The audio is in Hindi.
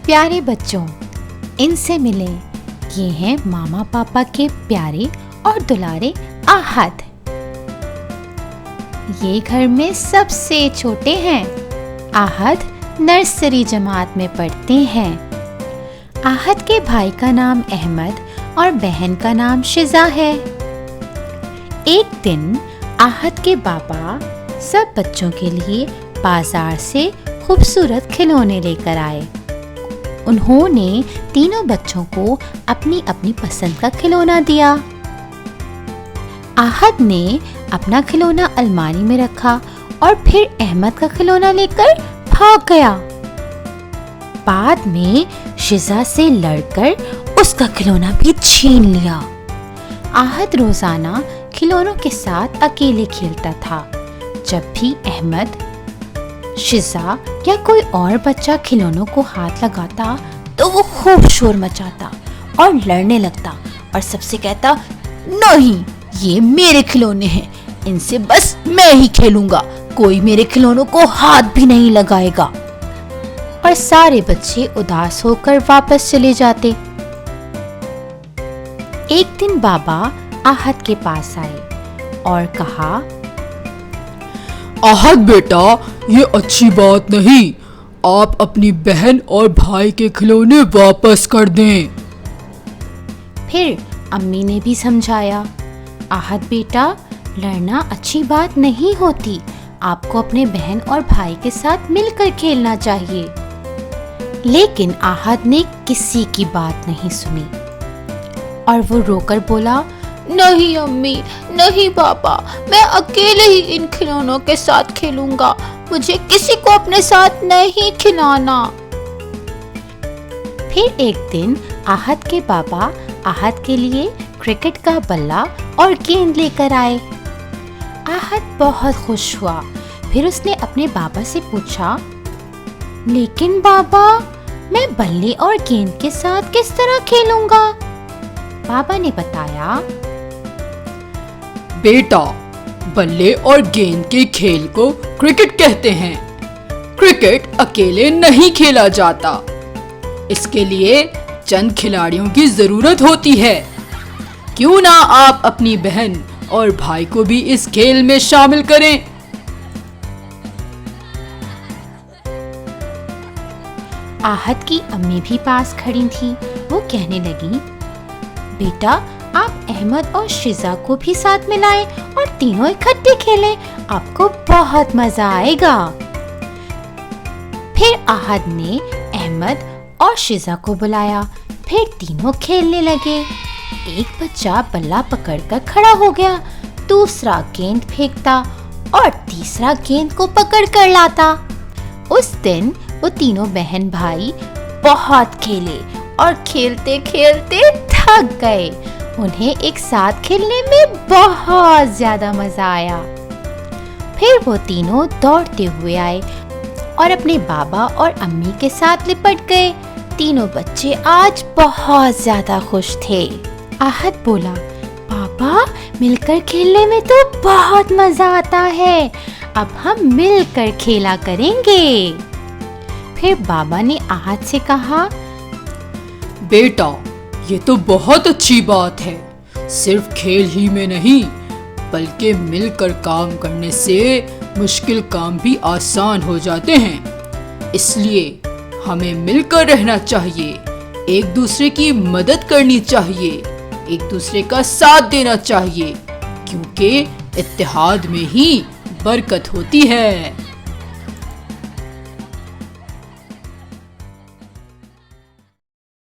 प्यारे बच्चों, इनसे मिले। ये हैं मामा पापा के प्यारे और दुलारे आहद। ये घर में सबसे छोटे हैं। आहद नर्सरी जमात में पढ़ते हैं। आहद के भाई का नाम अहमद और बहन का नाम शिजा है। एक दिन आहद के पापा सब बच्चों के लिए बाजार से खूबसूरत खिलौने लेकर आए। उन्होंने तीनों बच्चों को अपनी अपनी पसंद का खिलौना दिया। आहद ने अपना खिलौना अलमारी में रखा और फिर अहमद का खिलौना लेकर भाग गया। बाद में शिजा से लड़कर उसका खिलौना भी छीन लिया। आहद रोजाना खिलौनों के साथ अकेले खेलता था। जब भी अहमद, शिजा या कोई और बच्चा खिलौनों को हाथ लगाता तो वो खूब शोर मचाता और लड़ने लगता और सबसे कहता, नहीं, ये मेरे खिलौने हैं, इनसे बस मैं ही खेलूंगा, कोई मेरे खिलौनों को हाथ भी नहीं लगाएगा। और सारे बच्चे उदास होकर वापस चले जाते। एक दिन बाबा आहद के पास आए और कहा, आहद बेटा, ये अच्छी बात नहीं, आप अपनी बहन और भाई के खिलौने वापस कर दें। फिर अम्मी ने भी समझाया, आहद बेटा, लड़ना अच्छी बात नहीं होती, आपको अपने बहन और भाई के साथ मिलकर खेलना चाहिए। लेकिन आहद ने किसी की बात नहीं सुनी और वो रोकर बोला, नहीं अम्मी, नहीं पापा, मैं अकेले ही इन खिलौनों के साथ खेलूंगा, मुझे किसी को अपने साथ नहीं खिलाना। फिर एक दिन आहद के पापा आहद के लिए क्रिकेट का बल्ला और गेंद लेकर आए। आहद बहुत खुश हुआ। फिर उसने अपने बाबा से पूछा, लेकिन बाबा, मैं बल्ले और गेंद के साथ किस तरह खेलूंगा? बाबा ने बताया, बेटा, बल्ले और गेंद के खेल को क्रिकेट कहते हैं। क्रिकेट अकेले नहीं खेला जाता, इसके लिए चंद खिलाड़ियों की जरूरत होती है। क्यों ना आप अपनी बहन और भाई को भी इस खेल में शामिल करें। आहद की अम्मी भी पास खड़ी थी। वो कहने लगी, बेटा, आप अहमद और शिजा को भी साथ मिलाएं और तीनों इकट्ठे खेलें, आपको बहुत मजा आएगा। फिर आहद ने अहमद और शिजा को बुलाया। फिर तीनों खेलने लगे। एक बच्चा बल्ला पकड़कर खड़ा हो गया, दूसरा गेंद फेंकता और तीसरा गेंद को पकड़ कर लाता। उस दिन वो तीनों बहन भाई बहुत खेले और खेलते खेलते थक गए। उन्हें एक साथ खेलने में बहुत ज्यादा मजा आया। फिर वो तीनों दौड़ते हुए आए और अपने बाबा और अम्मी के साथ लिपट गए। तीनों बच्चे आज बहुत ज्यादा खुश थे। आहद बोला, पापा, मिलकर खेलने में तो बहुत मजा आता है, अब हम मिलकर खेला करेंगे। फिर बाबा ने आहद से कहा, बेटा, ये तो बहुत अच्छी बात है। सिर्फ खेल ही में नहीं, बल्कि मिलकर काम करने से मुश्किल काम भी आसान हो जाते हैं। इसलिए हमें मिलकर रहना चाहिए, एक दूसरे की मदद करनी चाहिए, एक दूसरे का साथ देना चाहिए, क्योंकि इत्तेहाद में ही बरकत होती है।